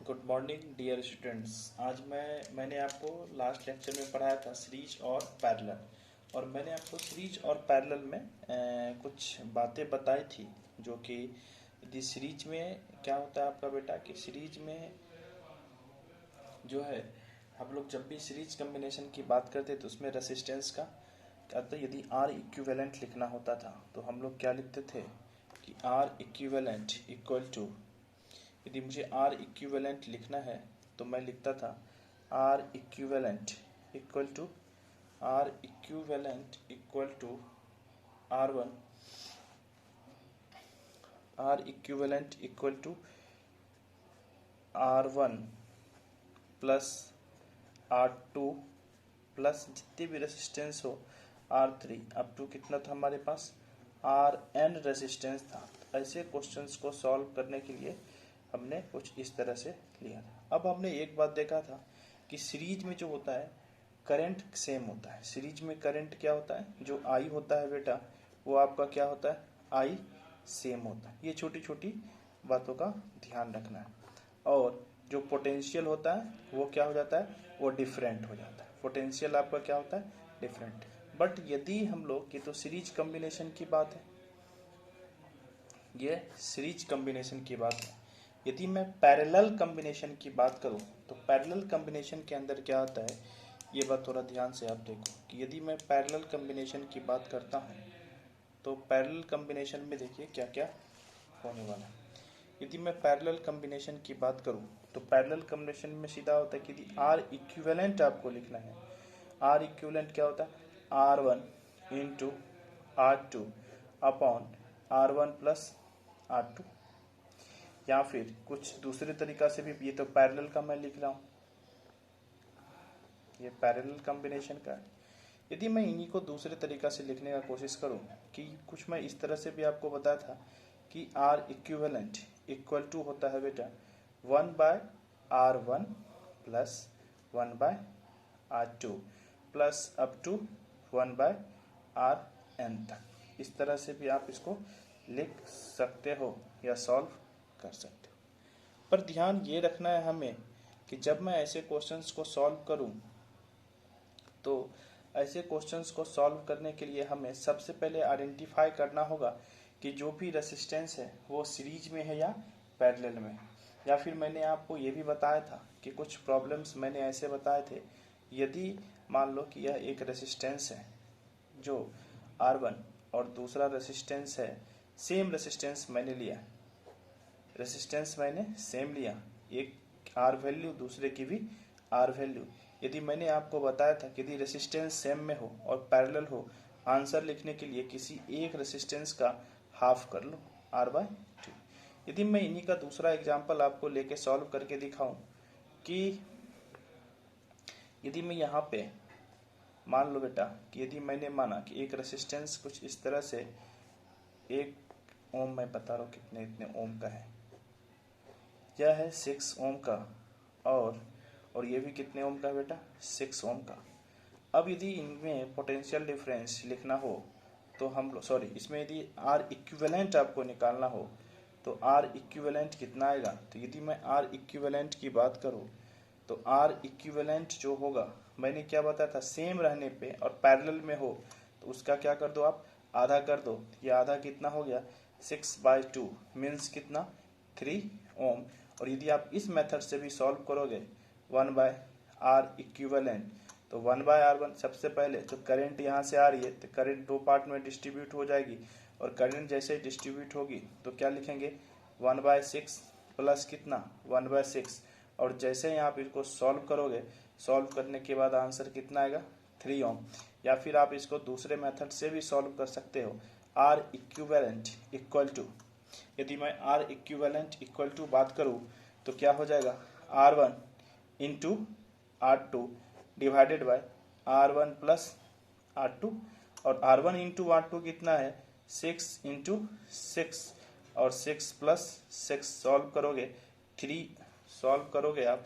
Good morning dear students. आज मैंने आपको लास्ट लेक्चर में पढ़ाया था सीरीज और पैरेलल, और मैंने आपको सीरीज और पैरेलल में कुछ बातें बताई थी, जो कि यदि सीरीज में क्या होता है आपका बेटा कि सीरीज में जो है हम लोग जब भी सीरीज कम्बिनेशन की बात करते तो उसमें रेसिस्टेंस का अतः यदि आर इक्विवेलेंट लिखना होता था तो हम लोग क्या लिखते थे कि आर इक्विवेलेंट इक्वल टू, यदि मुझे आर इक्विवेलेंट लिखना है तो मैं लिखता था R equivalent equal to R one, R equivalent equal to R one plus R two plus जितने भी रेसिस्टेंस हो आर थ्री अप टू कितना था हमारे पास आर एन रेसिस्टेंस था। ऐसे क्वेश्चंस को सॉल्व करने के लिए हमने कुछ इस तरह से लिया था। अब हमने एक बात देखा था कि सीरीज में जो होता है करंट सेम होता है। सीरीज में करंट क्या होता है, जो आई होता है बेटा वो आपका क्या होता है आई सेम होता है। ये छोटी छोटी बातों का ध्यान रखना है। और जो पोटेंशियल होता है वो क्या हो जाता है, वो डिफरेंट हो जाता है। पोटेंशियल आपका क्या होता है डिफरेंट। बट यदि हम लोग ये तो सीरीज कॉम्बिनेशन की बात है, ये सीरीज कॉम्बिनेशन की बात है। यदि मैं पैरेलल कॉम्बिनेशन की बात करूं तो पैरेलल कॉम्बिनेशन के अंदर क्या होता है, ये बात थोड़ा ध्यान से आप देखो कि यदि मैं पैरेलल कॉम्बिनेशन की बात करता हूं तो पैरेलल कॉम्बिनेशन में देखिए क्या क्या होने वाला है। यदि मैं पैरेलल कॉम्बिनेशन की बात करूं तो पैरेलल कॉम्बिनेशन में सीधा होता है कि यदि आर इक्विवेलेंट आपको लिखना है, आर इक्विवेलेंट क्या होता है R one into R two upon R one plus R two, या फिर कुछ दूसरे तरीका से भी, ये तो पैरेलल का मैं लिख रहा हूं, ये पैरेलल कॉम्बिनेशन का है। यदि मैं इन्हीं को दूसरे तरीका से लिखने का कोशिश करूं कि कुछ मैं इस तरह से भी आपको बताया था कि आर इक्विवेलेंट इक्वल टू होता है बेटा 1/R1 plus 1/R2 plus up to 1/Rn तक। इस तरह से भी आप इसको लिख सकते हो या सॉल्व कर सकते हो। पर ध्यान ये रखना है हमें कि जब मैं ऐसे क्वेश्चंस को सॉल्व करूं तो ऐसे क्वेश्चंस को सॉल्व करने के लिए हमें सबसे पहले आइडेंटिफाई करना होगा कि जो भी रेसिस्टेंस है वो सीरीज में है या पैरेलल में। या फिर मैंने आपको ये भी बताया था कि कुछ प्रॉब्लम्स मैंने ऐसे बताए थे, यदि मान लो कि यह एक रेसिस्टेंस है जो R1 और दूसरा रेसिस्टेंस है, सेम रेसिस्टेंस मैंने लिया, रेसिस्टेंस मैंने सेम लिया, एक आर वैल्यू दूसरे की भी आर वैल्यू। यदि मैंने आपको बताया था कि यदि रेसिस्टेंस सेम में हो और पैरेलल हो, आंसर लिखने के लिए किसी एक रेसिस्टेंस का हाफ कर लो R/2। यदि मैं इन्हीं का दूसरा एग्जांपल आपको लेके सॉल्व करके दिखाऊं कि यदि मैं यहाँ पे मान लो बेटा कि यदि मैंने माना कि एक रेसिस्टेंस कुछ इस तरह से, एक ओम मैं बता रहा हूँ कितने इतने ओम का है, यह है 6 ओम का, और ये भी कितने ओम का है बेटा 6 ओम का। अब यदि इनमें पोटेंशियल डिफरेंस लिखना हो तो हम लोग इसमें यदि आर इक्विवेलेंट आपको निकालना हो तो आर इक्विवेलेंट कितना आएगा। तो यदि मैं आर इक्विवेलेंट की बात करूं तो आर इक्विवेलेंट जो होगा, मैंने क्या बताया था, सेम रहने पे और पैरेलल में हो तो उसका क्या कर दो आप आधा कर दो। ये आधा कितना हो गया 6/2 मीन्स कितना 3 ओम। और यदि आप इस मेथड से भी सॉल्व करोगे 1/R इक्विवेलेंट तो 1/R1 सबसे पहले तो करंट यहाँ से आ रही है तो करंट दो पार्ट में डिस्ट्रीब्यूट हो जाएगी, और करंट जैसे डिस्ट्रीब्यूट होगी तो क्या लिखेंगे 1/6 प्लस कितना 1/6, और जैसे ही आप इसको सॉल्व करोगे, सॉल्व करने के बाद आंसर कितना आएगा 3 ओम। या फिर आप इसको दूसरे मेथड से भी सॉल्व कर सकते हो, आर इक्विवेलेंट इक्वल टू, यदि मैं आर इक्विवेलेंट इक्वल टू बात करूं तो क्या हो जाएगा R1 into R2 divided by R1 plus R2, और R1 इंटू R2 कितना है 6 इंटू 6, और 6 प्लस 6 सॉल्व करोगे 3 सॉल्व करोगे आप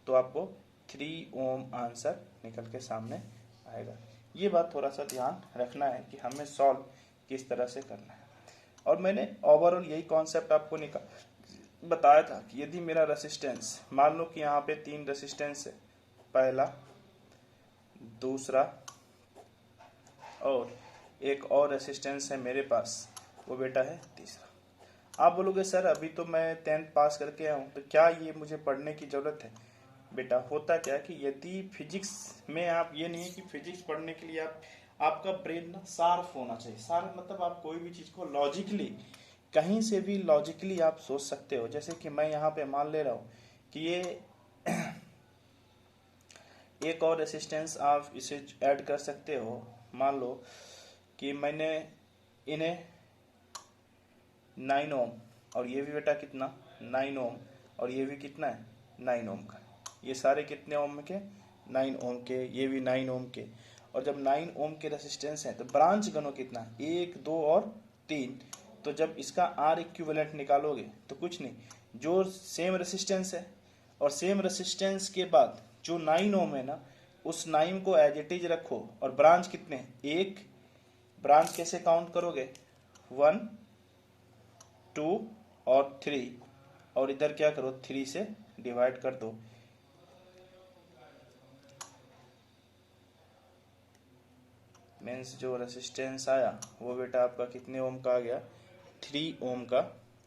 तो आपको 3 ओम आंसर निकल के सामने आएगा। ये बात थोड़ा सा ध्यान रखना है कि हमें सॉल्व किस तरह से करना है। और मैंने ओवरऑल यही कॉन्सेप्ट आपको बताया था कि यदि मेरा रेसिस्टेंस, मान लो कि यहाँ पे 3 रेसिस्टेंस है, पहला, दूसरा और एक और रेसिस्टेंस है मेरे पास, वो बेटा है तीसरा। आप बोलोगे सर अभी तो मैं 10th पास करके आया हूँ, तो क्या ये मुझे पढ़ने की ज़रूरत है? बेटा होता क्या है कि यदि फिजिक्स में, आप ये नहीं है कि फिजिक्स पढ़ने के लिए आपका ब्रेन ना शार्प होना चाहिए। शार्प मतलब आप कोई भी चीज़ को लॉजिकली, कहीं से भी लॉजिकली आप सोच सकते हो। जैसे कि मैं यहाँ पे मान ले रहा हूँ कि ये एक और रेसिस्टेंस आप इसे ऐड कर सकते हो। मान लो कि मैंने इन्हें 9 ओम, और ये भी बेटा कितना 9 ओम, और ये भी कितना है 9 ओम का। ये सारे कितने ओम के 9 ओम के, ये भी 9 ओम के। और जब 9 ओम के रेसिस्टेंस है तो ब्रांच गनो कितना 1 2 और 3। तो जब इसका आर इक्विवेलेंट निकालोगे तो कुछ नहीं, जो सेम रेसिस्टेंस है और सेम रेसिस्टेंस के बाद जो 9 ओम है ना, उस 9 को एज इट इज रखो। और ब्रांच कितने, एक ब्रांच कैसे काउंट करोगे, 1 2 और 3, और इधर क्या करो 3 से डिवाइड कर दो। मीन्स जो रेसिस्टेंस आया वो बेटा आपका कितने ओम का आ गया, 3 ओम का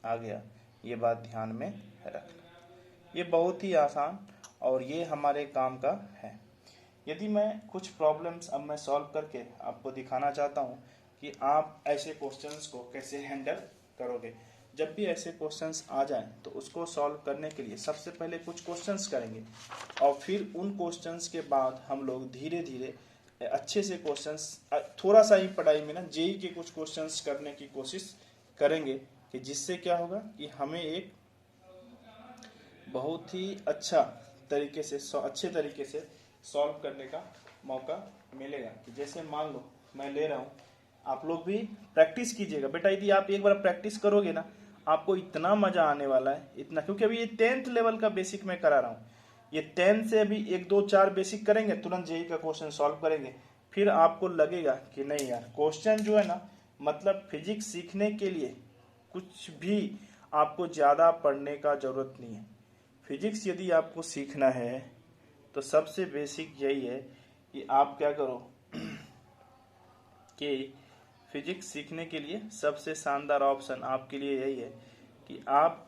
आ गया। ये बात ध्यान में रखना। ये बहुत ही आसान और ये हमारे काम का है। यदि मैं कुछ प्रॉब्लम्स अब मैं सॉल्व करके आपको दिखाना चाहता हूँ कि आप ऐसे क्वेश्चंस को कैसे हैंडल करोगे। जब भी ऐसे क्वेश्चंस आ जाएं तो उसको सॉल्व करने के लिए सबसे पहले कुछ क्वेश्चंस करेंगे, और फिर उन क्वेश्चंस के बाद हम लोग धीरे धीरे अच्छे से क्वेश्चंस, थोड़ा सा ही पढ़ाई में ना जेई के कुछ क्वेश्चंस करने की कोशिश करेंगे, कि जिससे क्या होगा कि हमें एक बहुत ही अच्छे तरीके से सॉल्व करने का मौका मिलेगा। कि जैसे मान लो मैं ले रहा हूँ, आप लोग भी प्रैक्टिस कीजिएगा बेटा। यदि आप एक बार प्रैक्टिस करोगे ना, आपको इतना मजा आने वाला है, इतना, क्योंकि अभी ये 10th लेवल का बेसिक मैं करा रहा हूँ। ये 10 से अभी 1 2 4 बेसिक करेंगे, तुरंत जेई का क्वेश्चन सॉल्व करेंगे, फिर आपको लगेगा कि नहीं यार, क्वेश्चन जो है ना, मतलब फिजिक्स सीखने के लिए कुछ भी आपको ज़्यादा पढ़ने का ज़रूरत नहीं है। फिजिक्स यदि आपको सीखना है तो सबसे बेसिक यही है कि आप क्या करो कि फिजिक्स सीखने के लिए सबसे शानदार ऑप्शन आपके लिए यही है कि आप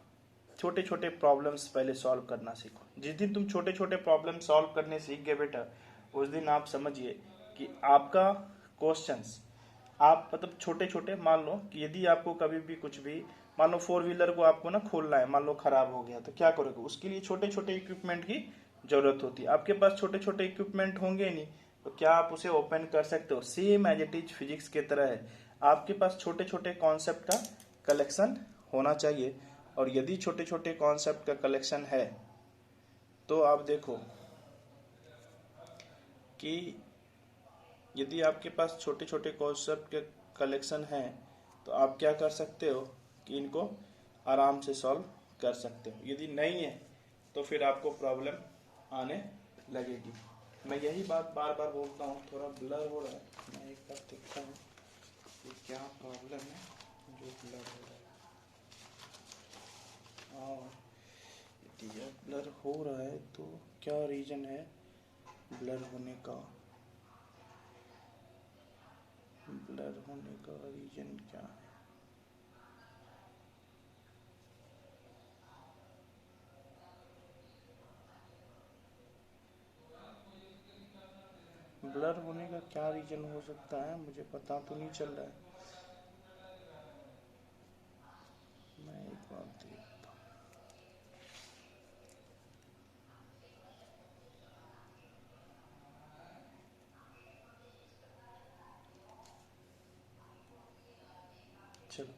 छोटे छोटे प्रॉब्लम्स पहले सॉल्व करना सीखो। जिस दिन तुम छोटे छोटे प्रॉब्लम सॉल्व करने सीख गए बेटा, उस दिन आप समझिए कि आपका क्वेश्चंस, आप मतलब छोटे छोटे, मान लो कि यदि आपको कभी भी कुछ भी, मान लो 4 व्हीलर को आपको ना खोलना है, मान लो खराब हो गया, तो क्या करोगे, उसके लिए छोटे छोटे इक्विपमेंट की जरूरत होती है। आपके पास छोटे छोटे इक्विपमेंट होंगे नहीं, तो क्या आप उसे ओपन कर सकते हो? Same as it is physics के तरह है, आपके पास छोटे छोटे कॉन्सेप्ट का कलेक्शन होना चाहिए। और यदि छोटे छोटे कॉन्सेप्ट का कलेक्शन है तो आप देखो कि यदि आपके पास छोटे छोटे कॉन्सेप्ट के कलेक्शन हैं तो आप क्या कर सकते हो कि इनको आराम से सॉल्व कर सकते हो। यदि नहीं है तो फिर आपको प्रॉब्लम आने लगेगी। मैं यही बात बार बार बोलता हूँ, थोड़ा ब्लर हो रहा है, मैं एक बार देखता हूँ कि क्या प्रॉब्लम है जो ब्लर हो रहा है। यदि यह ब्लर हो रहा है तो क्या रीजन है ब्लर होने का? ब्लर होने का रीजन क्या है? ब्लर होने का क्या रीजन हो सकता है, मुझे पता तो नहीं चल रहा है। मैं एक बार देखता हूँ। चलो,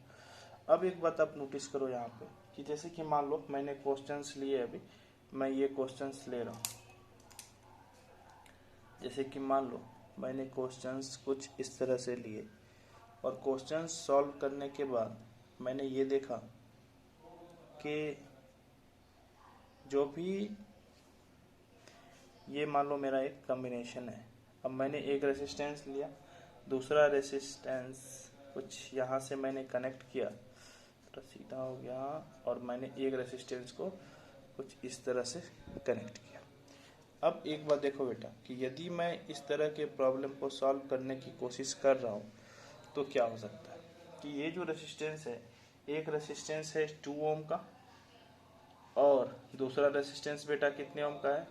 अब एक बात आप नोटिस करो यहाँ पे कि जैसे कि मान लो मैंने क्वेश्चंस लिए, अभी मैं ये क्वेश्चंस ले रहा हूँ। जैसे कि मान लो मैंने क्वेश्चंस कुछ इस तरह से लिए, और क्वेश्चंस सॉल्व करने के बाद मैंने ये देखा कि जो भी, ये मान लो मेरा एक कॉम्बिनेशन है। अब मैंने एक रेसिस्टेंस लिया, दूसरा रेसिस्टेंस कुछ यहाँ से मैंने कनेक्ट किया, थोड़ा सीधा हो गया और मैंने एक रेसिस्टेंस को कुछ इस तरह से कनेक्ट किया। अब एक बात देखो बेटा कि यदि मैं इस तरह के प्रॉब्लम को सॉल्व करने की कोशिश कर रहा हूँ तो क्या हो सकता है कि ये जो रेसिस्टेंस है, एक रेसिस्टेंस है 2 ओम का और दूसरा रेसिस्टेंस बेटा कितने ओम का है,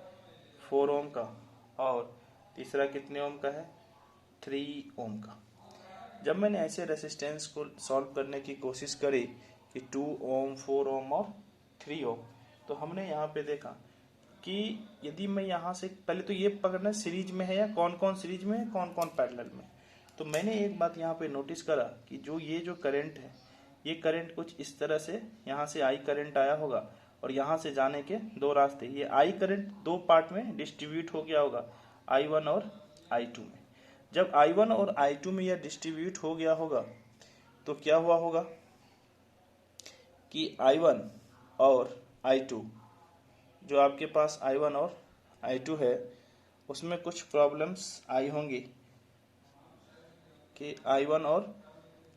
4 ओम का, और तीसरा कितने ओम का है, 3 ओम का। जब मैंने ऐसे रेसिस्टेंस को सॉल्व करने की कोशिश करी कि 2 ओम, 4 ओम और 3 ओम, तो हमने यहाँ पे देखा कि यदि मैं यहाँ से पहले तो ये पकड़ना सीरीज में है या कौन कौन सीरीज में है, कौन कौन पैरेलल में। तो मैंने एक बात यहाँ पे नोटिस करा कि ये जो करंट है, ये करंट कुछ इस तरह से यहाँ से आई करंट आया होगा और यहाँ से जाने के दो रास्ते, ये आई करंट दो पार्ट में डिस्ट्रीब्यूट हो गया होगा, I1 और I2 में। जब I1 और I2 में यह डिस्ट्रीब्यूट हो गया होगा तो क्या हुआ होगा कि I1 और I2, जो आपके पास I1 और I2 है उसमें कुछ प्रॉब्लम्स आई होंगी कि I1 और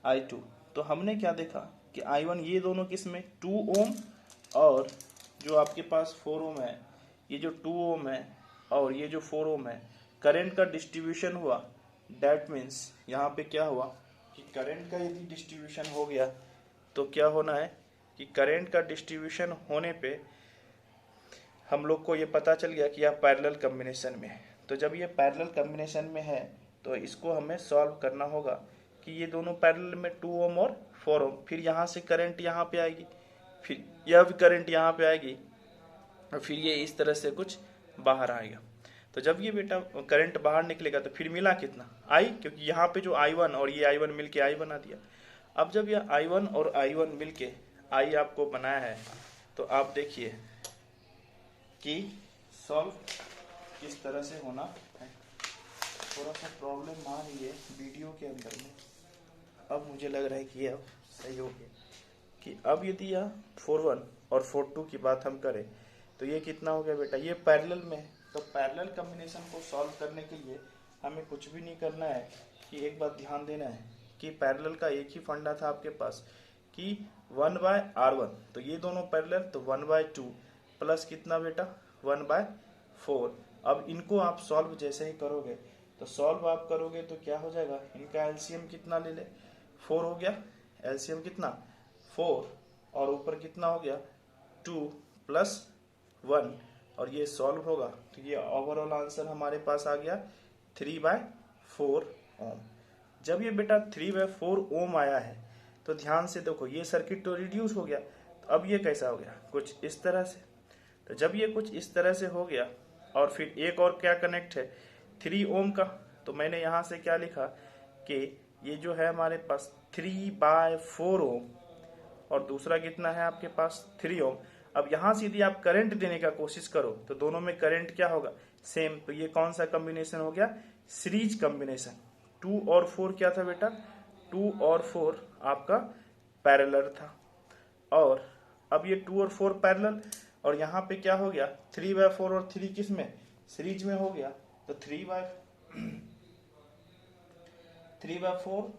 I2। तो हमने क्या देखा कि I1 ये दोनों किस में, 2 ओम, और जो आपके पास 4 ओम है, ये जो 2 ओम है और ये जो 4 ओम है, करंट का डिस्ट्रीब्यूशन हुआ। दैट मीन्स यहाँ पे क्या हुआ कि करंट का यदि डिस्ट्रीब्यूशन हो गया तो क्या होना है कि करंट का डिस्ट्रीब्यूशन होने पे हम लोग को ये पता चल गया कि यह पैरेलल कॉम्बिनेशन में है। तो जब ये पैरेलल कॉम्बिनेशन में है तो इसको हमें सॉल्व करना होगा कि ये दोनों पैरेलल में 2 ओम और 4 ओम, फिर यहाँ से करंट यहाँ पे आएगी, फिर यह भी करंट यहाँ पे आएगी और फिर ये इस तरह से कुछ बाहर आएगा। तो जब ये बेटा करंट बाहर निकलेगा तो फिर मिला कितना, आई, क्योंकि यहाँ पे जो I1 और ये I1 मिलके आई बना दिया। अब जब यह I1 और I1 मिलके आई आपको बनाया है तो आप देखिए कि सॉल्व किस तरह से होना है। थोड़ा सा प्रॉब्लम आ रही है वीडियो के अंदर में, अब मुझे लग रहा है कि अब सही हो गया कि अब यदि यह 4-1 और 4-2 की बात हम करें तो ये कितना हो गया बेटा, ये पैरेलल में है। तो पैरेलल कॉम्बिनेशन को सॉल्व करने के लिए हमें कुछ भी नहीं करना है कि एक बात ध्यान देना है कि पैरेलल का एक ही फंडा था आपके पास कि 1/R1, तो ये दोनों पैरेलल, तो 1/2 प्लस कितना बेटा 1/4। अब इनको आप सॉल्व जैसे ही करोगे तो सॉल्व आप करोगे तो क्या हो जाएगा, इनका एलसीएम कितना ले ले, 4 हो गया, एलसीएम कितना 4, और ऊपर कितना हो गया 2 + 1, और ये सॉल्व होगा तो ये ओवरऑल आंसर हमारे पास आ गया 3/4 ओम। जब ये बेटा 3/4 ओम आया है तो ध्यान से देखो ये सर्किट तो रिड्यूस हो गया, तो अब ये कैसा हो गया, कुछ इस तरह से। तो जब ये कुछ इस तरह से हो गया और फिर एक और क्या कनेक्ट है 3 ओम का, तो मैंने यहाँ से क्या लिखा कि ये जो है हमारे पास 3/4 ओम और दूसरा कितना है आपके पास 3 ओम। अब यहाँ से यदि आप करंट देने का कोशिश करो तो दोनों में करंट क्या होगा, सेम। तो ये कौन सा कॉम्बिनेशन हो गया, सीरीज कॉम्बिनेशन। 2 और 4 क्या था बेटा, 2 और 4 आपका पैरेलल था, और अब ये 2 और 4 पैरेलल, और यहाँ पे क्या हो गया 3/4 और 3 किस में, सीरीज में हो गया। तो 3/4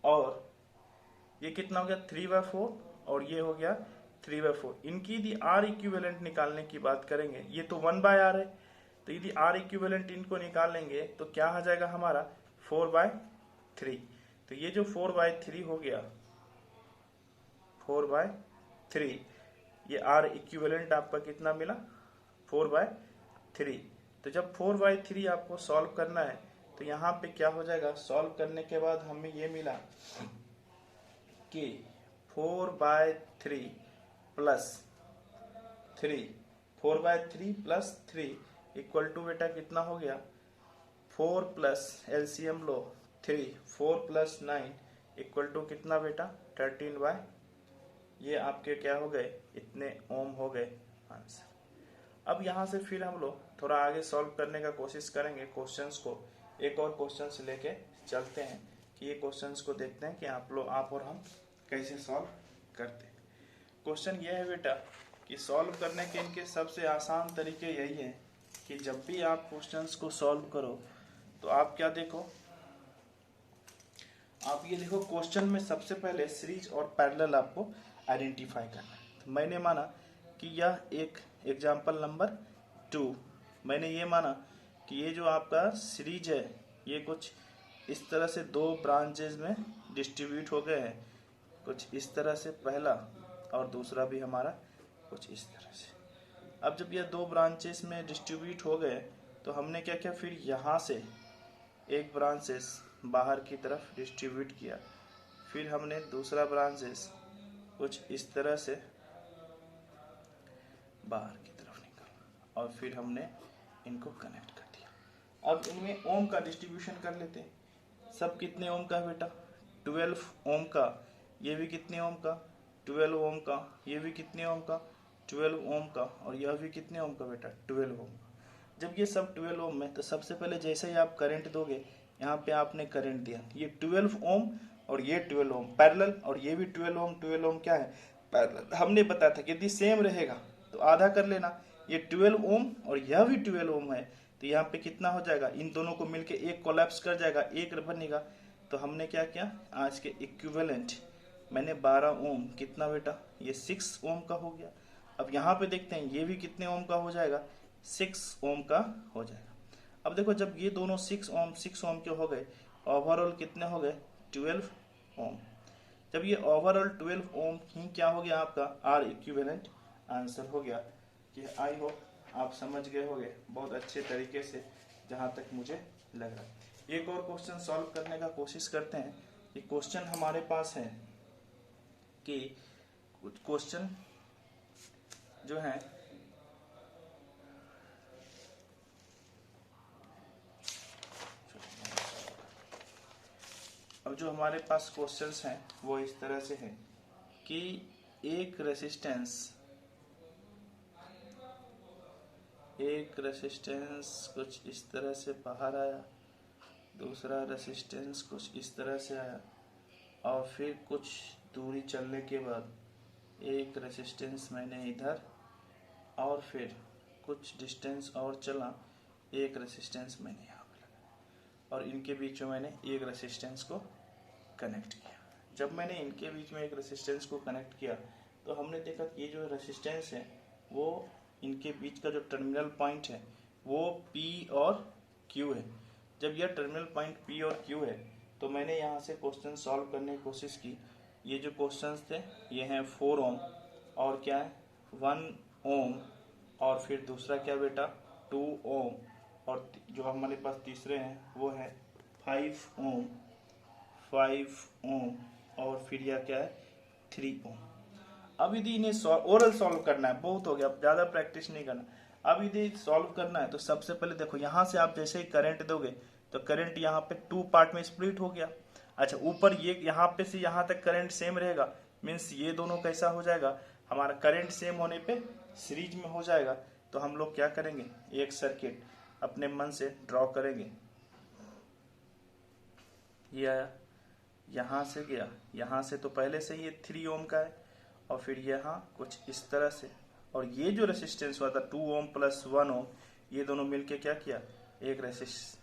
और ये कितना हो गया 3/4 और ये हो गया 3/4। इनकी यदि R इक्विवेलेंट निकालने की बात करेंगे, ये तो 1/R है, तो यदि R इक्विवेलेंट इनको निकालेंगे तो क्या आ जाएगा हमारा 4/3। तो ये जो 4/3 हो गया, 4/3, ये R इक्विवेलेंट आपका कितना मिला 4/3। तो जब 4/3 आपको सॉल्व करना है तो यहाँ पे क्या हो जाएगा, सॉल्व करने के बाद हमें ये मिला कि 4/3 + 3, 4/3 + 3 इक्वल टू बेटा कितना हो गया 4 + एलसीएम लो 3, 4 + 9 इक्वल टू कितना बेटा 13/, ये आपके क्या हो गए, इतने ओम हो गए आंसर। अब यहाँ से फिर हम लोग थोड़ा आगे सॉल्व करने का कोशिश करेंगे क्वेश्चंस को, एक और क्वेश्चन से लेके चलते हैं कि ये क्वेश्चंस को देखते हैं कि आप और हम कैसे सॉल्व करते हैं। क्वेश्चन ये है बेटा कि सॉल्व करने के इनके सबसे आसान तरीके यही है कि जब भी आप क्वेश्चंस को सॉल्व करो तो आप क्या देखो, आप ये देखो क्वेश्चन में सबसे पहले सीरीज और पैरेलल आपको आइडेंटिफाई करना है। तो मैंने माना कि यह एक एग्जाम्पल नंबर 2, मैंने ये माना कि ये जो आपका सीरीज है ये कुछ इस तरह से दो ब्रांचेज में डिस्ट्रीब्यूट हो गए हैं, कुछ इस तरह से पहला और दूसरा भी हमारा कुछ इस तरह से। अब जब ये दो ब्रांचेस में डिस्ट्रीब्यूट हो गए तो हमने क्या किया, फिर यहाँ से एक ब्रांचेस बाहर की तरफ डिस्ट्रीब्यूट किया, फिर हमने दूसरा ब्रांचेस कुछ इस तरह से बाहर की तरफ निकाला और फिर हमने इनको कनेक्ट कर दिया। अब इनमें ओम का डिस्ट्रीब्यूशन कर लेते हैं। सब कितने ओम का है बेटा, 12 ओम का, ये भी कितने ओम का, 12 ओम का, ये भी कितने ओम का, 12 ओम का, और यह भी कितने ओम का बेटा, 12 ओम का। जब ये सब 12 ओम में, तो सबसे पहले जैसे ही आप करंट दोगे, यहाँ पे आपने करंट दिया, ये 12 ओम और ये 12 ओम पैरेलल, और ये भी 12 ओम, 12 ओम क्या है, पैरेलल। हमने बताया था कि यदि सेम रहेगा तो आधा कर लेना, ये 12 ओम और यह भी 12 ओम है, तो यहाँ पे कितना हो जाएगा, इन दोनों को मिलके एक कोलैप्स कर जाएगा, एक बनेगा। तो हमने क्या किया, आज के इक्विवेलेंट मैंने 12 ओम, कितना बेटा, ये 6 ओम का हो गया। अब यहाँ पे देखते हैं ये भी कितने ओम का हो जाएगा, 6 ओम का हो जाएगा। अब देखो जब ये दोनों 6 ओम के हो गए, ओवरऑल कितने हो गए, 12 ओम। जब ये ओवरऑल 12 ओम ही क्या हो गया आपका, आर इक्विवेलेंट आंसर हो गया। ये आई होप आप समझ गए होंगे बहुत अच्छे तरीके से, जहां तक मुझे लग रहा है। एक और क्वेश्चन सॉल्व करने का कोशिश करते हैं। ये क्वेश्चन हमारे पास है कि कुछ क्वेश्चन जो है अब जो हमारे पास क्वेश्चंस हैं वो इस तरह से है कि एक रेसिस्टेंस कुछ इस तरह से बाहर आया, दूसरा रेसिस्टेंस कुछ इस तरह से आया, और फिर कुछ दूरी चलने के बाद एक रेसिस्टेंस मैंने इधर, और फिर कुछ डिस्टेंस और चला, एक रेसिस्टेंस मैंने यहाँ पे लगाया, और इनके बीच में मैंने एक रेसिस्टेंस को कनेक्ट किया। जब मैंने इनके बीच में एक रेसिस्टेंस को कनेक्ट किया तो हमने देखा कि ये जो रेसिस्टेंस है वो इनके बीच का जो टर्मिनल पॉइंट है वो P और Q है। जब यह टर्मिनल पॉइंट P और Q है तो मैंने यहाँ से क्वेश्चन सॉल्व करने की कोशिश की। ये जो क्वेश्चंस थे ये हैं 4 ओम और क्या है 1 ओम, और फिर दूसरा क्या बेटा 2 ओम, और जो हमारे पास तीसरे हैं वो है 5 ओम, 5 ओम, और फिर यह क्या है 3 ओम। अब यदि इन्हें ओरल सॉल्व करना है, बहुत हो गया, अब ज़्यादा प्रैक्टिस नहीं करना। अब यदि सॉल्व करना है तो सबसे पहले देखो यहाँ से आप जैसे ही करंट दोगे तो करंट यहाँ पे 2 पार्ट में स्प्लिट हो गया। अच्छा ऊपर ये यहाँ पे से यहाँ तक करंट सेम रहेगा, मीन्स ये दोनों कैसा हो जाएगा, हमारा करंट सेम होने पे सीरीज में हो जाएगा। तो हम लोग क्या करेंगे, एक सर्किट अपने मन से ड्रॉ करेंगे। ये आया, यहाँ से गया, यहाँ से तो पहले से ये 3 ओम का है, और फिर यहाँ कुछ इस तरह से, और ये जो रेसिस्टेंस हुआ था 2 ओम प्लस 1 ओम, ये दोनों मिलके क्या किया, एक रेसिस्टेंस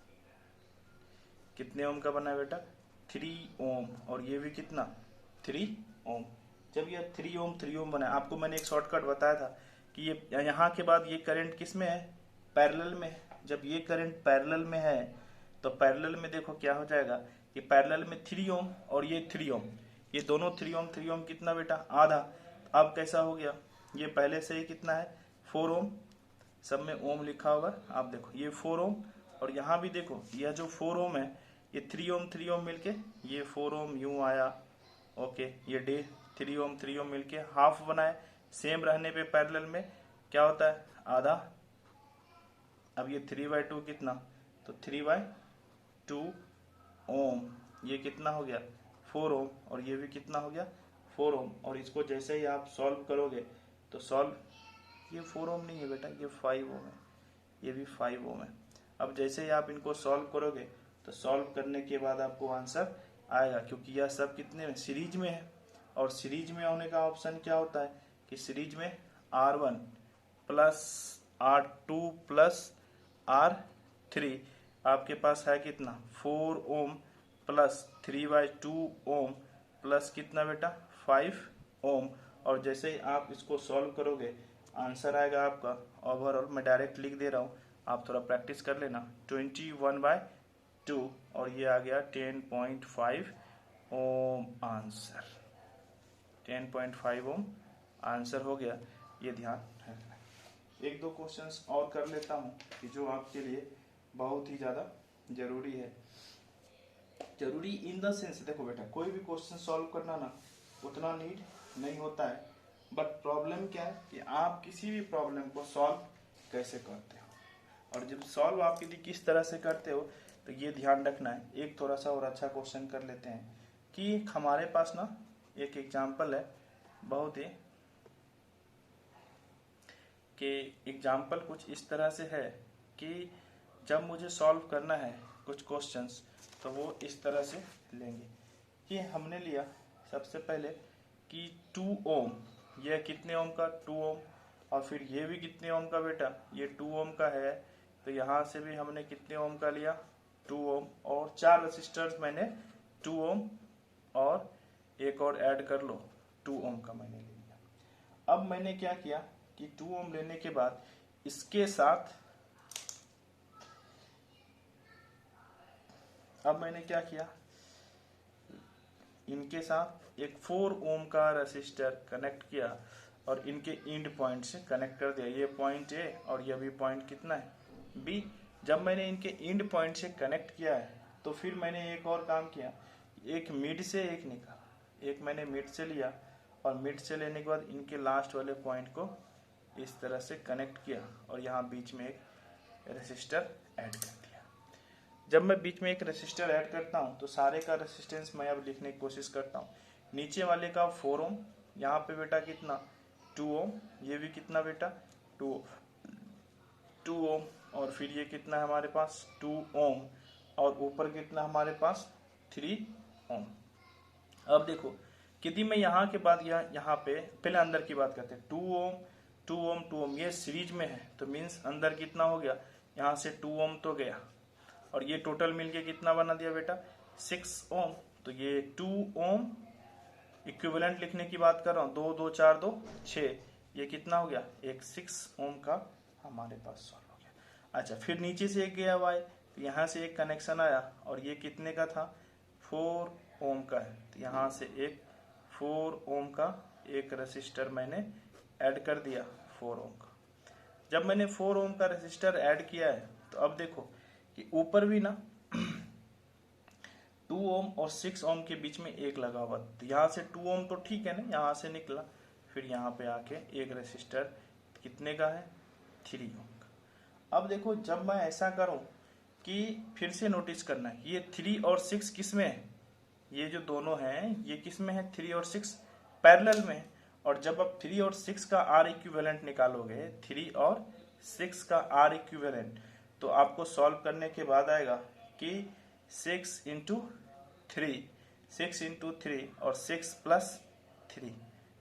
कितने ओम का बना बेटा 3 ओम, और ये भी कितना 3 ओम। जब ये 3 ओम बना, आपको मैंने एक शॉर्टकट बताया था कि ये यहाँ के बाद ये करंट किस में है, पैरेलल में। जब ये करंट पैरेलल में है तो पैरेलल में देखो क्या हो जाएगा, ये पैरेलल में 3 ओम और ये 3 ओम, ये दोनों 3 ओम कितना बेटा आधा। अब कैसा हो गया, ये पहले से ही कितना है 4 ओम, सब में ओम लिखा होगा, आप देखो ये 4 ओम, और यहाँ भी देखो यह जो 4 ओम है ये 3 ओम मिलके ये 4 ओम यूं आया। ओके, ये 3 ओम मिलके हाफ बनाए, सेम रहने पे पैरेलल में क्या होता है आधा। अब ये 3/2 कितना, तो 3/2 ओम, ये कितना हो गया 4 ओम, और ये भी कितना हो गया 4 ओम। और इसको जैसे ही आप सॉल्व करोगे तो ये 4 ओम नहीं है बेटा, ये 5 ओम है, ये भी 5 ओम है। अब जैसे ही आप इनको सॉल्व करोगे तो सॉल्व करने के बाद आपको आंसर आएगा, क्योंकि यह सब कितने में सीरीज में है, और सीरीज में होने का ऑप्शन क्या होता है कि सीरीज में R1 plus R2 plus R3, आपके पास है कितना 4 ओम प्लस 3/2 ओम प्लस कितना बेटा 5 ओम, और जैसे ही आप इसको सॉल्व करोगे आंसर आएगा आपका ओवरऑल, मैं डायरेक्ट लिख दे रहा हूँ, आप थोड़ा प्रैक्टिस कर लेना, 21/2 और ये आ गया 10.5 ओम आंसर। 10.5 ओम आंसर हो गया, ये ध्यान रखना। एक दो क्वेश्चंस और कर लेता हूँ कि जो आपके लिए बहुत ही ज़्यादा जरूरी है। जरूरी इन द सेंस, देखो बेटा कोई भी क्वेश्चन सॉल्व करना ना उतना नीड नहीं होता है, बट प्रॉब्लम क्या है कि आप किसी भी प्रॉब्लम को सॉल्व कैसे करते हो, और जब सॉल्व आप यदि किस तरह से करते हो तो ये ध्यान रखना है। एक थोड़ा सा और अच्छा क्वेश्चन कर लेते हैं कि हमारे पास ना एक एग्जाम्पल है, बहुत ही कि एग्जाम्पल कुछ इस तरह से है कि जब मुझे सॉल्व करना है कुछ क्वेश्चंस तो वो इस तरह से लेंगे कि हमने लिया सबसे पहले कि 2 ओम, यह कितने ओम का 2 ओम, और फिर ये भी कितने ओम का बेटा, ये 2 ओम का है, तो यहाँ से भी हमने कितने ओम का लिया 2 ओम, और 4 रेसिस्टर्स मैंने 2 ओम और एक और ऐड कर लो 2 ओम का मैंने ले लिया। अब मैंने क्या किया कि 2 ओम लेने के बाद इसके साथ अब मैंने क्या किया, इनके साथ एक 4 ओम का रेसिस्टर कनेक्ट किया और इनके एंड पॉइंट से कनेक्ट कर दिया। ये पॉइंट ए और ये भी पॉइंट कितना है बी। जब मैंने इनके एंड पॉइंट से कनेक्ट किया है तो फिर मैंने एक और काम किया, एक मिड से एक निकाला, एक मैंने मिड से लिया और मिड से लेने के बाद इनके लास्ट वाले पॉइंट को इस तरह से कनेक्ट किया और यहाँ बीच में एक रेसिस्टर ऐड कर दिया। जब मैं बीच में एक रेसिस्टर ऐड करता हूँ तो सारे का रेसिस्टेंस मैं अब लिखने की कोशिश करता हूँ। नीचे वाले का 4 ओम, यहाँ पे बेटा कितना 2 ओम, ये भी कितना बेटा 2 ओम, और फिर ये कितना है हमारे पास 2 ओम, और ऊपर कितना हमारे पास 3 ओम। अब देखो यदि मैं यहाँ के बाद यहाँ पे पहले अंदर की बात करते हैं, 2 ओम 2 ओम 2 ओम, ये सीरीज में है तो मीन्स अंदर कितना हो गया, यहाँ से 2 ओम तो गया और ये टोटल मिलके कितना बना दिया बेटा 6 ओम। तो ये 2 ओम इक्विवेलेंट लिखने की बात कर रहा हूँ, 2 2 4 2 6, ये कितना हो गया एक 6 ओम का हमारे पास सॉल्व हो गया। अच्छा फिर नीचे से एक गया हुआ है तो यहाँ से एक कनेक्शन आया और ये कितने का था 4 ओम का है, तो यहाँ से एक 4 ओम का एक रेसिस्टर मैंने ऐड कर दिया 4 ओम का। जब मैंने 4 ओम का रेसिस्टर ऐड किया है तो अब देखो कि ऊपर भी ना 2 ओम और 6 ओम के बीच में एक लगा हुआ, तो यहाँ से 2 ओम तो ठीक है ना, यहाँ से निकला, फिर यहाँ पे आके एक रेसिस्टर कितने का है 3 ओम का। अब देखो जब मैं ऐसा करूं कि फिर से नोटिस करना है ये 3 और 6 किस में है, ये जो दोनों हैं ये किस में है 3 और 6 पैरेलल में है, और जब आप 3 और 6 का आर इक्विवेलेंट निकालोगे 3 और 6 का आर इक्विवेलेंट तो आपको सॉल्व करने के बाद आएगा कि 6 इंटू 3, 6 इंटू 3 और 6 प्लस 3,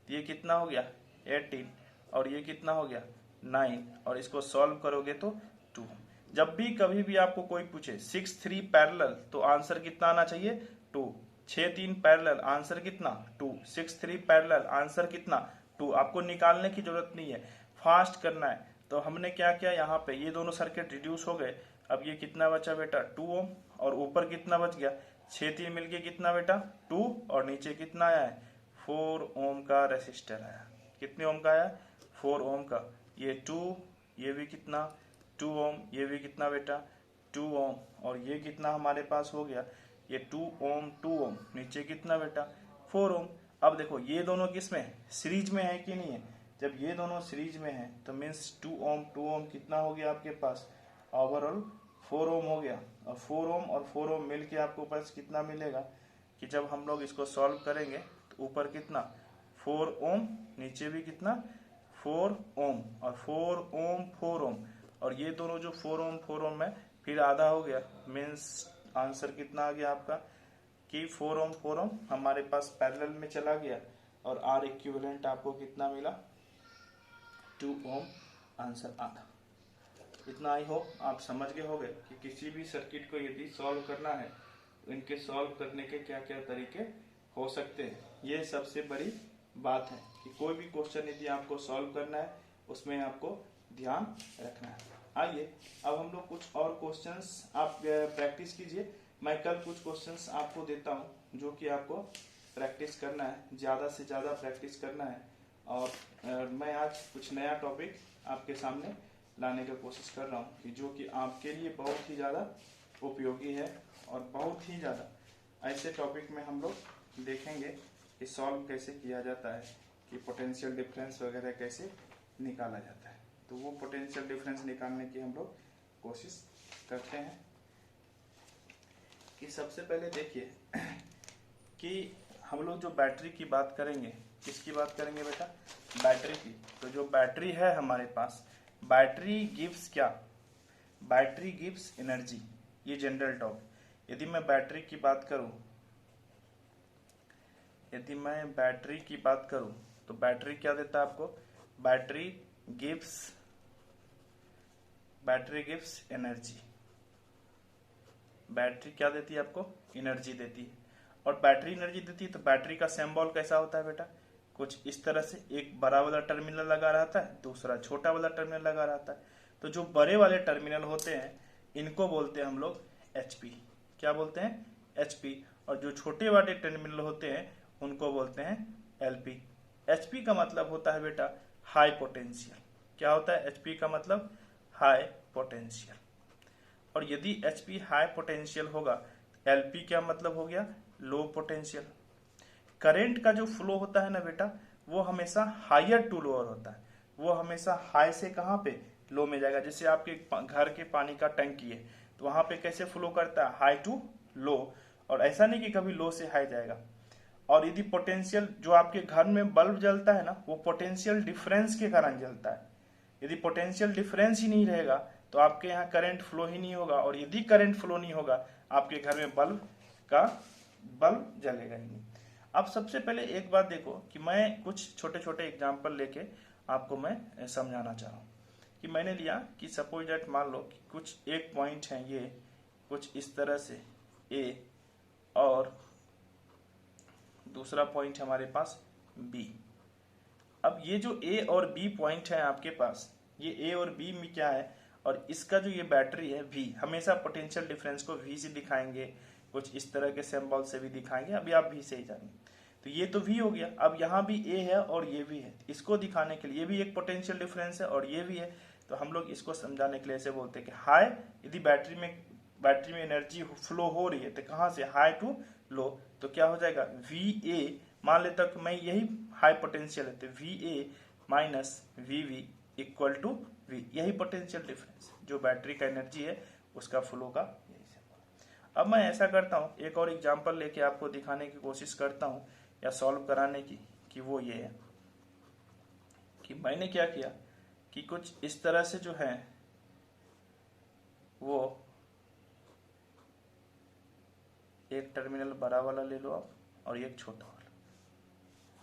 ये कितना हो गया 18, और ये कितना हो गया 9, और इसको सॉल्व करोगे तो 2। जब भी कभी भी आपको कोई पूछे 6 3 पैरेलल तो आंसर कितना आना चाहिए 2, 6 3 पैरेलल आंसर कितना 2, 6 3 पैरेलल आंसर कितना 2। आपको निकालने की जरूरत नहीं है, फास्ट करना है। तो हमने क्या किया, यहाँ पे ये दोनों सर्किट रिड्यूस हो गए, अब ये कितना बचा बेटा 2 ओम, और ऊपर कितना बच गया 6 3 मिलके कितना बेटा 2, और नीचे कितना आया है 4 ओम का रेसिस्टर आया। कितने ओम का आया 4 ओम का, ये 2, ये भी कितना 2 ओम, ये भी कितना बेटा 2 ओम, और ये कितना हमारे पास हो गया ये 2 ओम 2 ओम, नीचे कितना बेटा 4 ओम। अब देखो ये दोनों किस में सीरीज में है कि नहीं है, जब ये दोनों सीरीज में है तो मीन्स 2 ओम कितना हो गया आपके पास ओवरऑल 4 ओम हो गया, और 4 ओम और 4 ओम मिल के आपको पास कितना मिलेगा कि जब हम लोग इसको सॉल्व करेंगे तो ऊपर कितना 4 ओम, नीचे भी कितना 4 ओम, और 4 ओम, और ये दोनों जो 4 ओम है फिर आधा हो गया, मीन्स आंसर कितना आ गया आपका कि 4 ओम हमारे पास पैरेलल में चला गया, और आर इक्विवेलेंट आपको कितना मिला 2 ओम, आंसर आधा। इतना आई होप आप समझ गए होंगे कि किसी भी सर्किट को यदि सॉल्व करना है तो इनके सॉल्व करने के क्या क्या तरीके हो सकते हैं। ये सबसे बड़ी बात है कि कोई भी क्वेश्चन यदि आपको सॉल्व करना है उसमें आपको ध्यान रखना है। आइए अब हम लोग कुछ और क्वेश्चंस आप प्रैक्टिस कीजिए। मैं कल कुछ क्वेश्चंस आपको देता हूं जो कि आपको प्रैक्टिस करना है, ज़्यादा से ज़्यादा प्रैक्टिस करना है। और मैं आज कुछ नया टॉपिक आपके सामने लाने की कोशिश कर रहा हूँ कि जो कि आपके लिए बहुत ही ज़्यादा उपयोगी है और बहुत ही ज़्यादा ऐसे टॉपिक में हम लोग देखेंगे कि सॉल्व कैसे किया जाता है, कि पोटेंशियल डिफरेंस वगैरह कैसे निकाला जाता है। तो वो पोटेंशियल डिफरेंस निकालने की हम लोग कोशिश करते हैं। कि सबसे पहले देखिए कि हम लोग जो बैटरी की बात करेंगे, किसकी बात करेंगे बेटा? बैटरी की। तो जो बैटरी है हमारे पास, बैटरी गिव्स क्या? Battery gives energy. ये जनरल टॉप। यदि मैं बैटरी की बात करूं, यदि मैं बैटरी की बात करूं तो बैटरी क्या देता है आपको? Battery gives energy. बैटरी क्या देती है आपको? एनर्जी देती है। और बैटरी एनर्जी देती है तो बैटरी का सिंबल कैसा होता है बेटा? कुछ इस तरह से, एक बड़ा वाला टर्मिनल लगा रहता है, दूसरा छोटा वाला टर्मिनल लगा रहता है। तो जो बड़े वाले टर्मिनल होते हैं इनको बोलते हैं हम लोग एचपी। क्या बोलते हैं? एचपी। और जो छोटे वाले टर्मिनल होते हैं उनको बोलते हैं एलपी। एचपी का मतलब होता है बेटा हाई पोटेंशियल। क्या होता है एचपी का मतलब? High potential. और यदि एचपी हाई पोटेंशियल होगा, एलपी क्या मतलब हो गया? Low potential. करंट का जो फ्लो होता है ना बेटा, वो हमेशा हायर टू लोअर होता है। वो हमेशा हाई से कहाँ पे? लो में जाएगा। जैसे आपके घर के पानी का टंकी है तो वहां पे कैसे फ्लो करता है? High to low. और ऐसा नहीं कि कभी लो से हाई जाएगा। और यदि पोटेंशियल, जो आपके घर में बल्ब जलता है ना, वो पोटेंशियल डिफरेंस के कारण जलता है। यदि पोटेंशियल डिफरेंस ही नहीं रहेगा तो आपके यहाँ करंट फ्लो ही नहीं होगा। और यदि करंट फ्लो नहीं होगा आपके घर में बल्ब जलेगा ही नहीं। अब सबसे पहले एक बात देखो कि मैं कुछ छोटे छोटे एग्जाम्पल लेके आपको मैं समझाना चाह रहा हूँ। कि मैंने लिया कि सपोज दैट, मान लो कि कुछ एक पॉइंट है ये कुछ इस तरह से ए, और दूसरा पॉइंट हमारे पास बी। अब ये जो ए और बी पॉइंट है आपके पास, ये ए और बी में क्या है, और इसका जो ये बैटरी है वी, हमेशा पोटेंशियल डिफरेंस को वी से दिखाएंगे, कुछ इस तरह के सिंबल से भी दिखाएंगे। अभी आप वी से ही जानिए। तो ये तो वी हो गया। अब यहाँ भी ए है और ये भी है। इसको दिखाने के लिए, ये भी एक पोटेंशियल डिफरेंस है और ये भी है, तो हम लोग इसको समझाने के लिए ऐसे बोलते हैं कि हाई, यदि बैटरी में एनर्जी फ्लो हो रही है तो कहाँ से? High to low. तो क्या हो जाएगा? वी ए, मान लेता हूं कि मैं यही हाई पोटेंशियल है तो V A minus V V equal to V. यही पोटेंशियल डिफरेंस, जो बैटरी का एनर्जी है उसका फ्लो का यही सिंबल। अब मैं ऐसा करता हूँ, एक और एग्जांपल लेके आपको दिखाने की कोशिश करता हूँ या सॉल्व कराने की, कि वो ये है कि मैंने क्या किया कि कुछ इस तरह से जो है वो एक टर्मिनल बड़ा वाला ले लो आप और एक छोटा वाला,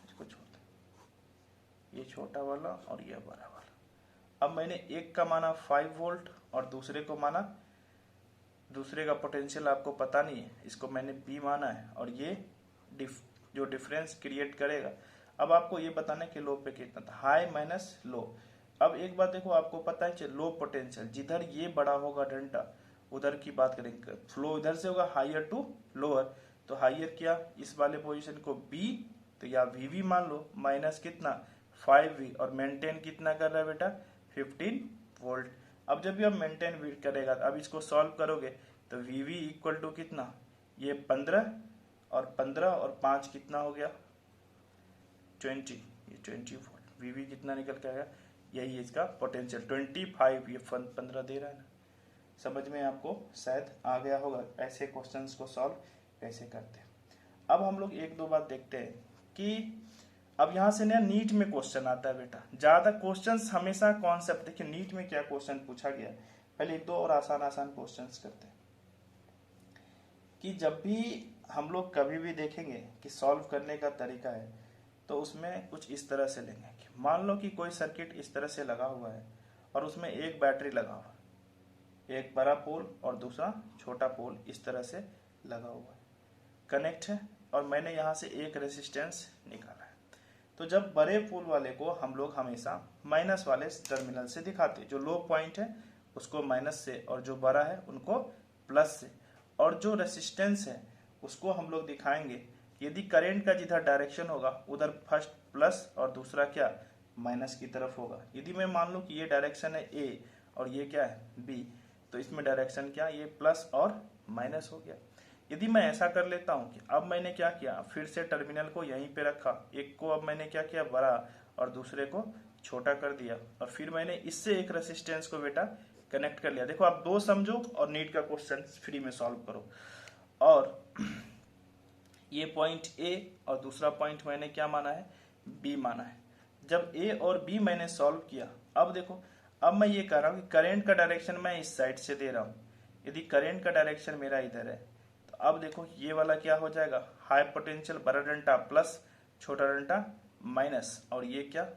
इसको छोटा, ये छोटा वाला और ये बड़ा वाला। अब मैंने एक का माना 5 वोल्ट और दूसरे को माना, दूसरे का पोटेंशियल आपको पता नहीं है, इसको मैंने बी माना है। और ये जो डिफरेंस क्रिएट करेगा, अब आपको ये बताना है कि लो पे कितना था, हाई माइनस लो। अब एक बात देखो, आपको पता है लो पोटेंशियल, जिधर ये बड़ा होगा डंडा उधर की बात करेंगे, फ्लो इधर से होगा हाइयर टू लोअर। तो हाइयर क्या, इस वाले पोजीशन को बी, तो या वी मान लो, माइनस कितना 5V, और मेंटेन कितना कर रहा है बेटा 15 वोल्ट। अब जब भी आप मेंटेन करेगा, अब इसको सॉल्व करोगे तो वी इक्वल टू कितना, ये 15 और 15 और 5 कितना हो गया 20, ये 20 वोल्ट। वी कितना निकल के आएगा, यही इसका पोटेंशियल 25, ये 15 दे रहा है ना। समझ में आपको शायद आ गया होगा ऐसे क्वेश्चंस को सॉल्व कैसे करते हैं। अब हम लोग एक दो बात देखते हैं कि अब यहाँ से ना नीट में क्वेश्चन आता है बेटा, ज्यादा क्वेश्चंस हमेशा कॉन्सेप्ट। देखिए नीट में क्या क्वेश्चन पूछा गया, पहले एक दो और आसान आसान क्वेश्चंस करते हैं। कि जब भी हम लोग कभी भी देखेंगे कि सॉल्व करने का तरीका है तो उसमें कुछ इस तरह से लेंगे कि मान लो कि कोई सर्किट इस तरह से लगा हुआ है और उसमें एक बैटरी लगा हुआ है, एक बड़ा पोल और दूसरा छोटा पोल इस तरह से लगा हुआ है, कनेक्ट है, और मैंने यहाँ से एक रेजिस्टेंस निकाला है। तो जब बड़े पोल वाले को हम लोग हमेशा माइनस वाले टर्मिनल से दिखाते, जो लो पॉइंट है उसको माइनस से और जो बड़ा है उनको प्लस से, और जो रेसिस्टेंस है उसको हम लोग दिखाएंगे यदि करंट का जिधर डायरेक्शन होगा उधर फर्स्ट प्लस और दूसरा क्या माइनस की तरफ होगा। यदि मैं मान लूं कि ये डायरेक्शन है ए और ये क्या है बी, तो इसमें डायरेक्शन क्या ये प्लस और माइनस हो गया। यदि मैं ऐसा कर लेता हूं कि अब मैंने क्या किया, फिर से टर्मिनल को यहीं पे रखा, एक को अब मैंने क्या किया बड़ा और दूसरे को छोटा कर दिया, और फिर मैंने इससे एक रेसिस्टेंस को बेटा कनेक्ट कर लिया। देखो आप दो समझो और नीट का क्वेश्चन फ्री में सॉल्व करो। और ये पॉइंट ए और दूसरा पॉइंट मैंने क्या माना है बी माना है। जब ए और बी मैंने सॉल्व किया, अब देखो अब मैं ये कह रहा हूं कि करंट का डायरेक्शन मैं इस साइड से दे रहा हूं। यदि करंट का डायरेक्शन मेरा इधर है तो अब देखो ये वाला क्या हो जाएगा हाई पोटेंशियल बड़ा डंडा प्लस छोटा डंडा माइनस, और ये क्या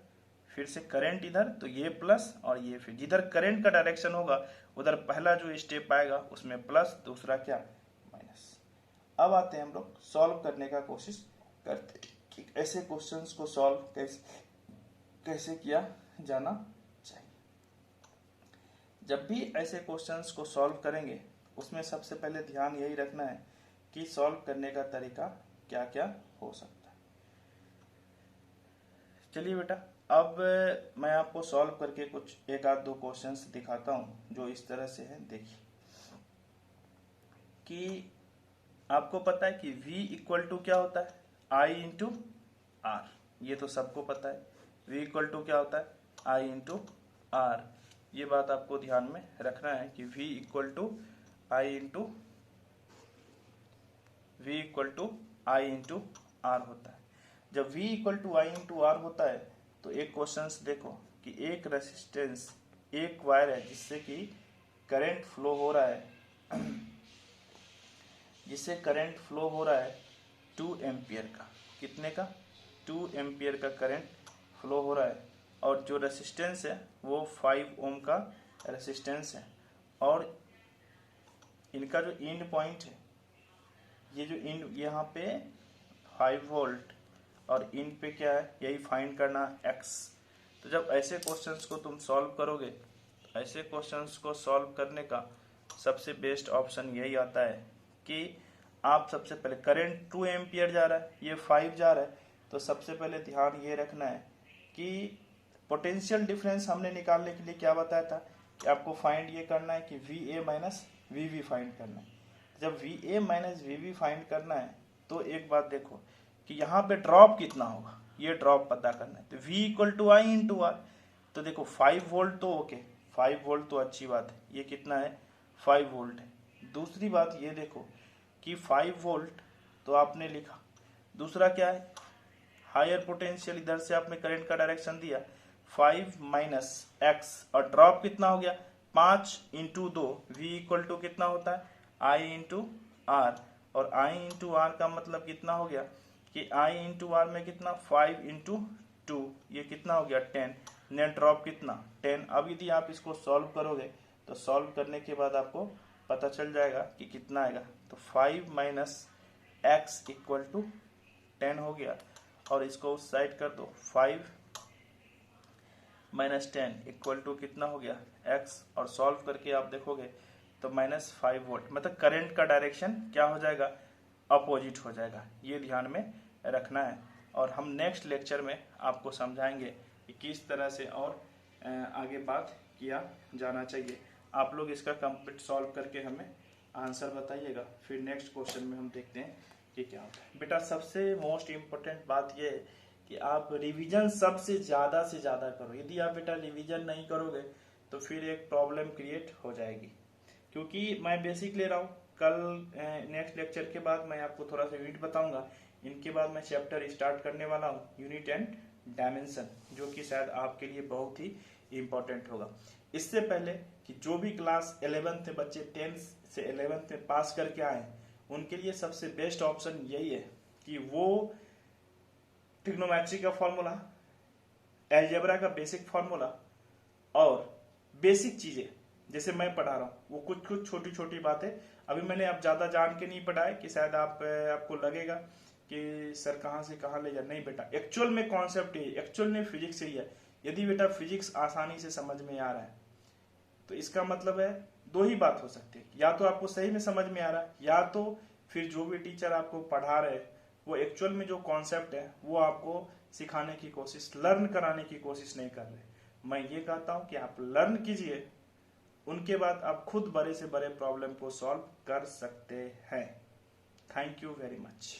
फिर से करंट इधर तो ये प्लस और ये, फिर जिधर करंट का डायरेक्शन होगा उधर पहला जो स्टेप आएगा उसमें प्लस दूसरा क्या माइनस। अब आते हैं हम लोग सॉल्व करने का कोशिश करते हैं कि ऐसे क्वेश्चंस को सॉल्व कैसे किया जाना चाहिए। जब भी ऐसे क्वेश्चंस को सॉल्व करेंगे उसमें सबसे पहले ध्यान यही रखना है कि सॉल्व करने का तरीका क्या क्या हो सकता है। चलिए बेटा अब मैं आपको सॉल्व करके कुछ एक आध दो क्वेश्चंस दिखाता हूं जो इस तरह से है। देखिए कि आपको पता है कि V इक्वल टू क्या होता है I इंटू आर, ये तो सबको पता है। V इक्वल टू क्या होता है I इंटू आर, ये बात आपको ध्यान में रखना है कि V equal to I into R होता है। जब V equal to I into R होता है तो एक क्वेश्चन देखो कि एक रेसिस्टेंस एक वायर है जिससे कि करंट फ्लो हो रहा है जिससे करंट फ्लो हो रहा है 2 एम्पियर का, कितने का 2 एम्पियर का करंट फ्लो हो रहा है, और जो रेसिस्टेंस है वो 5 ओम का रेसिस्टेंस है, और इनका जो एंड पॉइंट है ये जो एंड यहाँ पे 5 वोल्ट और इन पे क्या है यही फाइंड करना x। तो जब ऐसे क्वेश्चंस को तुम सॉल्व करोगे, ऐसे क्वेश्चंस को सॉल्व करने का सबसे बेस्ट ऑप्शन यही आता है कि आप सबसे पहले करंट 2 एम्पियर जा रहा है, ये 5 जा रहा है, तो सबसे पहले ध्यान ये रखना है कि पोटेंशियल डिफरेंस हमने निकालने के लिए क्या बताया था कि आपको फाइंड ये करना है कि VA माइनस VB फाइंड करना है। जब VA माइनस VB फाइंड करना है तो एक बात देखो कि यहाँ पे ड्रॉप कितना होगा, ये ड्रॉप पता करना है। तो V equal to I into R, तो देखो 5 वोल्ट तो ओके 5 वोल्ट तो अच्छी बात है, ये कितना है 5 वोल्ट है। दूसरी बात ये देखो कि 5 वोल्ट तो आपने लिखा, दूसरा क्या है हायर पोटेंशियल, इधर से आपने करंट का डायरेक्शन दिया 5 माइनस एक्स, और ड्रॉप कितना हो गया 5 इंटू 2, V इक्वल टू कितना होता है I इंटू आर, और I इंटू आर का मतलब कितना हो गया कि I इंटू आर में कितना 5 इंटू 2, ये कितना हो गया 10, नेट ड्रॉप कितना 10। अब यदि आप इसको सॉल्व करोगे तो सॉल्व करने के बाद आपको पता चल जाएगा कि कितना आएगा, तो 5 माइनस एक्स इक्वल टू 10 हो गया, और इसको उस साइड कर दो 5 माइनस 10 इक्वल टू कितना हो गया एक्स, और सॉल्व करके आप देखोगे तो माइनस 5 वोल्ट, मतलब करंट का डायरेक्शन क्या हो जाएगा अपोजिट हो जाएगा। ये ध्यान में रखना है, और हम नेक्स्ट लेक्चर में आपको समझाएंगे कि किस तरह से और आगे बात किया जाना चाहिए। आप लोग इसका कंप्लीट सॉल्व करके हमें आंसर बताइएगा, फिर नेक्स्ट क्वेश्चन में हम देखते हैं कि क्या होता है। बेटा सबसे मोस्ट इम्पोर्टेंट बात यह है कि आप रिवीजन सबसे ज़्यादा से ज़्यादा करो। यदि आप बेटा रिवीजन नहीं करोगे तो फिर एक प्रॉब्लम क्रिएट हो जाएगी, क्योंकि मैं बेसिक ले रहा हूँ। कल नेक्स्ट लेक्चर के बाद मैं आपको थोड़ा सा यूनिट बताऊंगा, इनके बाद मैं चैप्टर स्टार्ट करने वाला हूँ यूनिट एंड डायमेंशन, जो कि शायद आपके लिए बहुत ही इम्पोर्टेंट होगा। इससे पहले कि जो भी क्लास 11th में बच्चे 10th से 11th में पास करके आए उनके लिए सबसे बेस्ट ऑप्शन यही है कि वो ट्रिग्नोमेट्री का फॉर्मूला, अलजेब्रा का बेसिक फॉर्मूला और बेसिक चीजें जैसे मैं पढ़ा रहा हूँ वो कुछ कुछ छोटी छोटी बातें अभी मैंने अब ज्यादा जान के नहीं पढ़ाए कि शायद आपको लगेगा कि सर कहाँ से कहाँ ले जा, नहीं बेटा, एक्चुअल में कॉन्सेप्ट ये, एक्चुअल में फिजिक्स यही है। यदि बेटा फिजिक्स आसानी से समझ में आ रहा है तो इसका मतलब है दो ही बात हो सकती है, या तो आपको सही में समझ में आ रहा है, या तो फिर जो भी टीचर आपको पढ़ा रहे वो एक्चुअल में जो कॉन्सेप्ट है वो आपको सिखाने की कोशिश, लर्न कराने की कोशिश नहीं कर रहे। मैं ये कहता हूं कि आप लर्न कीजिए, उनके बाद आप खुद बड़े से बड़े प्रॉब्लम को सॉल्व कर सकते हैं। Thank you very much.